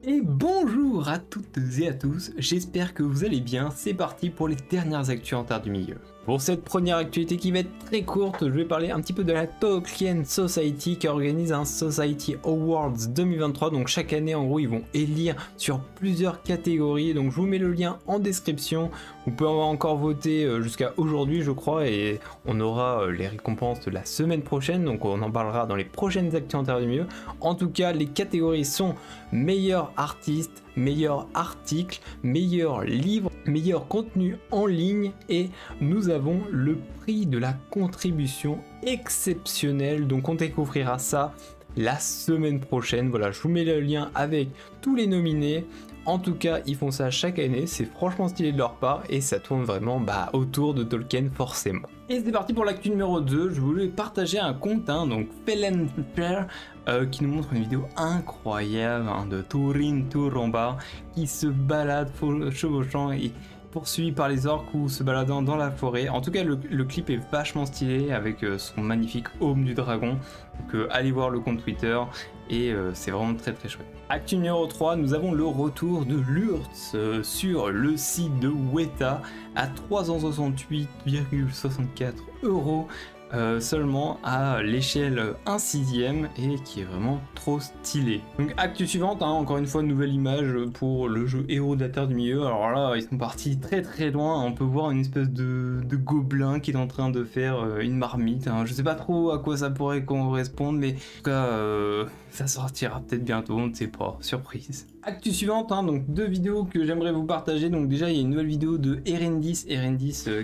Et bonjour à toutes et à tous, j'espère que vous allez bien, c'est parti pour les dernières actus en Terre du Milieu. Pour cette première actualité qui va être très courte, je vais parler un petit peu de la Tolkien Society qui organise un Society Awards 2023. Donc chaque année en gros ils vont élire sur plusieurs catégories, donc je vous mets le lien en description. Vous pouvez encore voter jusqu'à aujourd'hui je crois, et on aura les récompenses la semaine prochaine, donc on en parlera dans les prochaines actus en Terre du Milieu. En tout cas les catégories sont meilleur artiste, meilleur article, meilleur livre, meilleur contenu en ligne, et nous avons le prix de la contribution exceptionnelle, donc on découvrira ça la semaine prochaine. Voilà, je vous mets le lien avec tous les nominés. En tout cas, ils font ça chaque année, c'est franchement stylé de leur part et ça tourne vraiment autour de Tolkien forcément. Et c'est parti pour l'actu numéro 2, je voulais partager un compte, donc Felen Fair, qui nous montre une vidéo incroyable de Turin Turambar qui se balade chevauchant et poursuivi par les orques ou se baladant dans la forêt. En tout cas le clip est vachement stylé avec son magnifique home du dragon, donc allez voir le compte Twitter et c'est vraiment très chouette. Actu numéro 3, nous avons le retour de l'URTS sur le site de Weta à 368,64 € seulement à l'échelle 1/6 et qui est vraiment trop stylé. Donc actu suivante, encore une fois nouvelle image pour le jeu Héros de la Terre du Milieu. Alors là ils sont partis très loin, on peut voir une espèce de gobelin qui est en train de faire une marmite, je sais pas trop à quoi ça pourrait correspondre, mais en tout cas ça sortira peut-être bientôt, on ne sait pas, surprise. Actu suivante, donc deux vidéos que j'aimerais vous partager. Donc déjà il y a une nouvelle vidéo de Erendis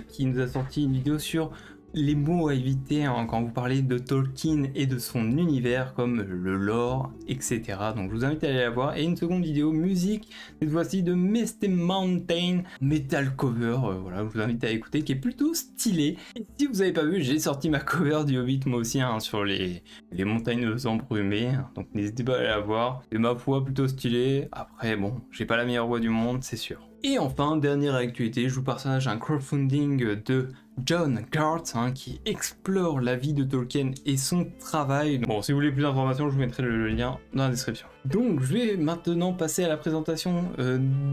qui nous a sorti une vidéo sur les mots à éviter quand vous parlez de Tolkien et de son univers, comme le lore, etc. Donc je vous invite à aller la voir. Et une seconde vidéo musique, cette fois-ci de Misty Mountain Metal Cover, voilà, je vous invite à écouter, qui est plutôt stylé. Et si vous n'avez pas vu, j'ai sorti ma cover du Hobbit moi aussi, sur les montagnes embrumées, donc n'hésitez pas à aller la voir. C'est ma foi plutôt stylé. Après bon, j'ai pas la meilleure voix du monde, c'est sûr. Et enfin, dernière actualité, je vous partage un crowdfunding de John Garth qui explore la vie de Tolkien et son travail. Bon, si vous voulez plus d'informations, je vous mettrai le lien dans la description. Donc, je vais maintenant passer à la présentation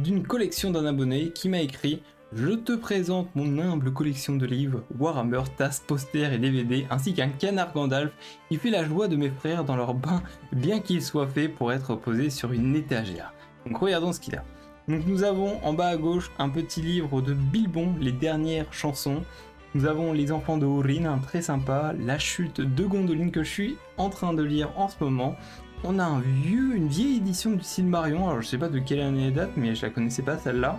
d'une collection d'un abonné qui m'a écrit: je te présente mon humble collection de livres, Warhammer, tasses, posters et DVD, ainsi qu'un canard Gandalf qui fait la joie de mes frères dans leur bain, bien qu'il soit fait pour être posé sur une étagère. Donc, regardons ce qu'il a. Donc nous avons en bas à gauche un petit livre de Bilbon, les dernières chansons. Nous avons Les enfants de Húrin, très sympa. La chute de Gondolin que je suis en train de lire en ce moment. On a une vieille édition du Silmarillion, alors je sais pas de quelle année elle date, mais je la connaissais pas celle-là.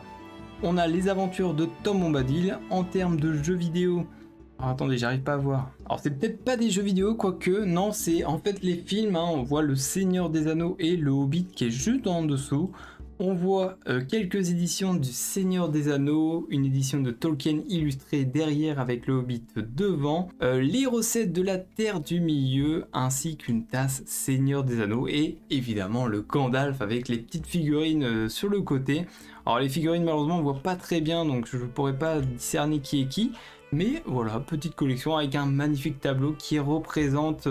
On a Les aventures de Tom Bombadil. En termes de jeux vidéo, alors attendez, j'arrive pas à voir. Alors c'est peut-être pas des jeux vidéo, quoique, non, c'est en fait les films, on voit Le Seigneur des Anneaux et Le Hobbit qui est juste en dessous. On voit quelques éditions du Seigneur des Anneaux, une édition de Tolkien illustrée derrière avec le Hobbit devant, les recettes de la Terre du Milieu, ainsi qu'une tasse Seigneur des Anneaux, et évidemment le Gandalf avec les petites figurines sur le côté. Alors les figurines malheureusement on voit pas très bien, donc je ne pourrais pas discerner qui est qui. Mais voilà, petite collection avec un magnifique tableau qui représente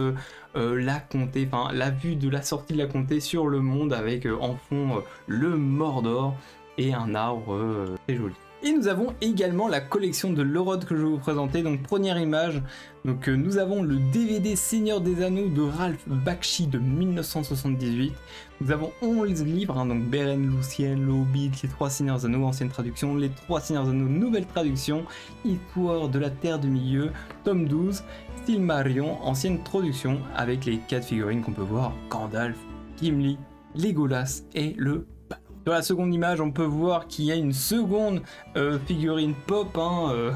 la comté, enfin la vue de la sortie de la comté sur le monde avec en fond le Mordor et un arbre très joli. Et nous avons également la collection de l'Eurode que je vais vous présenter. Donc première image, donc nous avons le DVD Seigneur des Anneaux de Ralph Bakshi de 1978. Nous avons 11 livres, donc Beren, Lucien, Le Hobbit, Les Trois Seigneurs Anneaux, ancienne traduction, Les Trois Seigneurs Anneaux, nouvelle traduction, Histoire de la Terre du Milieu, tome 12, Silmarillion, ancienne traduction, avec les 4 figurines qu'on peut voir, Gandalf, Gimli, Legolas et le... Sur la seconde image, on peut voir qu'il y a une seconde figurine pop,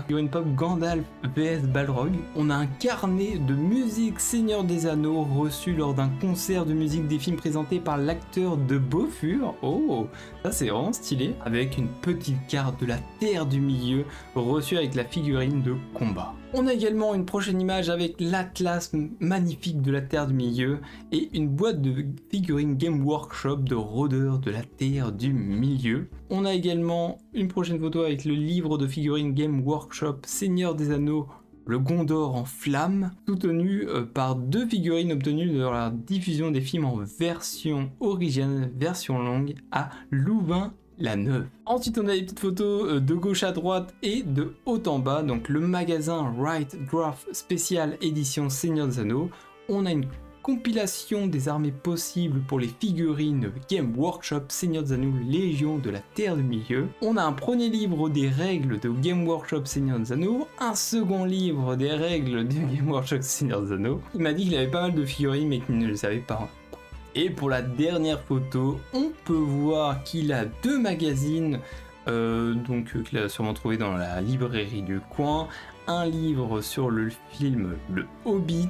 figurine pop Gandalf vs Balrog. On a un carnet de musique Seigneur des Anneaux reçu lors d'un concert de musique des films présentés par l'acteur de Beaufort. Oh, ça c'est vraiment stylé. Avec une petite carte de la Terre du Milieu reçue avec la figurine de combat. On a également une prochaine image avec l'atlas magnifique de la Terre du Milieu et une boîte de figurines Game Workshop de rôdeurs de la Terre du Milieu. On a également une prochaine photo avec le livre de figurines Game Workshop Seigneur des Anneaux, le Gondor en flammes, soutenu par 2 figurines obtenues de la diffusion des films en version originale, version longue, à Louvain-la-Neuve. Ensuite, on a des petites photos de gauche à droite et de haut en bas, donc le magasin Right Graph spécial édition Seigneur des Anneaux. On a une compilation des armées possibles pour les figurines Game Workshop Seigneur des Anneaux Légion de la Terre du Milieu. On a un premier livre des règles de Game Workshop Seigneur des Anneaux, un second livre des règles de Game Workshop Seigneur des Anneaux. Il m'a dit qu'il avait pas mal de figurines mais qu'il ne les savait pas. Et pour la dernière photo, on peut voir qu'il a 2 magazines qu'il a sûrement trouvé dans la librairie du coin, un livre sur le film Le Hobbit,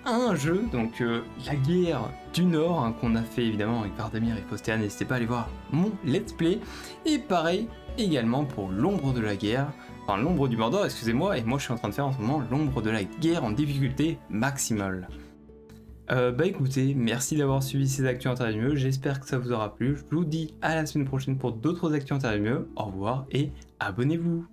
un jeu, donc La Guerre du Nord, hein, qu'on a fait évidemment avec Vardamir et Postea, n'hésitez pas à aller voir mon let's play, et pareil également pour l'ombre de la guerre, enfin l'ombre du Mordor, excusez-moi, et moi je suis en train de faire en ce moment l'ombre de la guerre en difficulté maximale. Bah écoutez, merci d'avoir suivi ces actus interlumieux, j'espère que ça vous aura plu, je vous dis à la semaine prochaine pour d'autres actus interlumieux, au revoir et abonnez-vous.